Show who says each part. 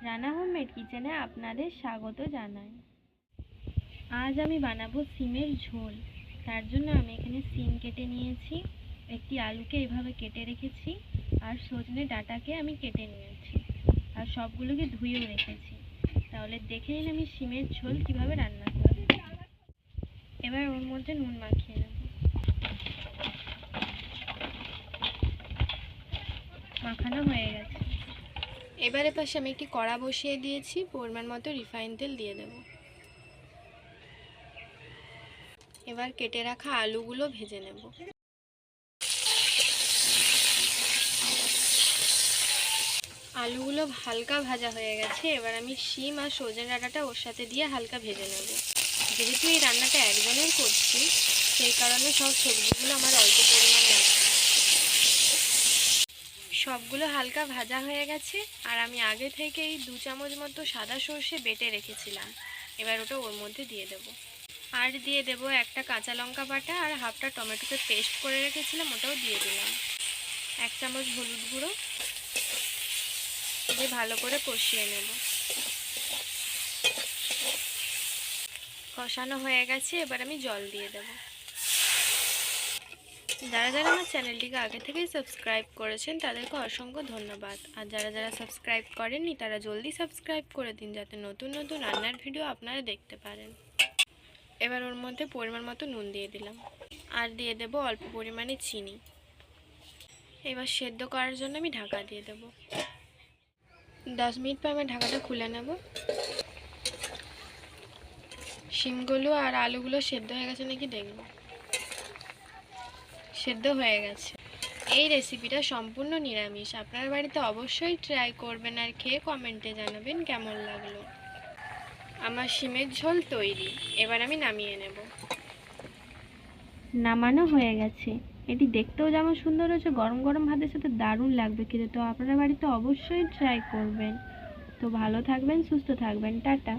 Speaker 1: Rana homemade কিচেনে আপনাদের স্বাগত জানাই। আজ আমি বানাবো সিমের ঝোল। তার জন্য আমি এখানে সিম কেটে নিয়েছি, একটি আলুকে এভাবে কেটে রেখেছি, আর সজনে ডাঁটাকে আমি কেটে নিয়েছি, আর সবগুলোকে ধুয়েও রেখেছি। তাহলে দেখে নিন আমি সিমের ঝোল কিভাবে রান্না করি। এবার ওর মধ্যে নুন মাখিয়ে নেব। মাখানো হয়ে গেছে।
Speaker 2: এবারে পাশে আমি একটি কড়া বসিয়ে দিয়েছি, পরিমাণ মতো রিফাইন তেল দিয়ে দেব। এবার কেটে রাখা আলুগুলো ভেজে নেব। আলুগুলো হালকা ভাজা হয়ে গেছে। এবার আমি শিম আর সজনে ডাঁটাটা ওর সাথে দিয়ে হালকা ভেজে নেব। যেহেতু এই রান্নাটা একজনের করছি, সেই কারণে সব সবজিগুলো আমার অল্প পরিমাণে আছে। সবগুলো হালকা ভাজা হয়ে গেছে, আর আমি আগে থেকেই 2 চামচ মতো সাদা সর্ষে বেটে রেখেছিলাম। এবার ওটা ওর মধ্যে দিয়ে দেব। আর দিয়ে দেব একটা কাঁচা লঙ্কা বাটা, আর হাফটা টমেটোকে পেস্ট করে রেখেছিলাম, ওটাও দিয়ে দিলাম। 1 চামচ হলুদ গুঁড়ো দিয়ে ভালো করে কষিয়ে নেব। কষানো হয়ে গেছে, এবার আমি জল দিয়ে দেব। যারা যারা আমার চ্যানেলটিকে আগে থেকেই সাবস্ক্রাইব করেছেন তাদেরকে অসংখ্য ধন্যবাদ, আর যারা যারা সাবস্ক্রাইব করেননি তারা জলদি সাবস্ক্রাইব করে দিন, যাতে নতুন নতুন রান্নার ভিডিও আপনারা দেখতে পারেন। এবার ওর মধ্যে পরিমাণ মতো নুন দিয়ে দিলাম, আর দিয়ে দেব অল্প পরিমাণে চিনি। এবার সেদ্ধ করার জন্য আমি ঢাকা দিয়ে দেব। 10 মিনিট পর আমি ঢাকাটা খুলে নেব। শিমগুলো আর আলুগুলো সেদ্ধ হয়ে গেছে নাকি দেখব। সেদ্ধ হয়ে গেছে। এই রেসিপিটা সম্পূর্ণ নিরামিষ, আপনার বাড়িতে অবশ্যই ট্রাই করবেন, আর খেয়ে কমেন্টে জানাবেন কেমন লাগলো। আমার শিমের ঝোল তৈরি। এবার আমি নামিয়ে নেব।
Speaker 1: নামানো হয়ে গেছে। এটি দেখতেও যেমন সুন্দর হয়েছে, গরম গরম ভাতের সাথে দারুণ লাগবে খেতে। তো আপনারা বাড়িতে অবশ্যই ট্রাই করবেন। তো ভালো থাকবেন, সুস্থ থাকবেন, টাটা।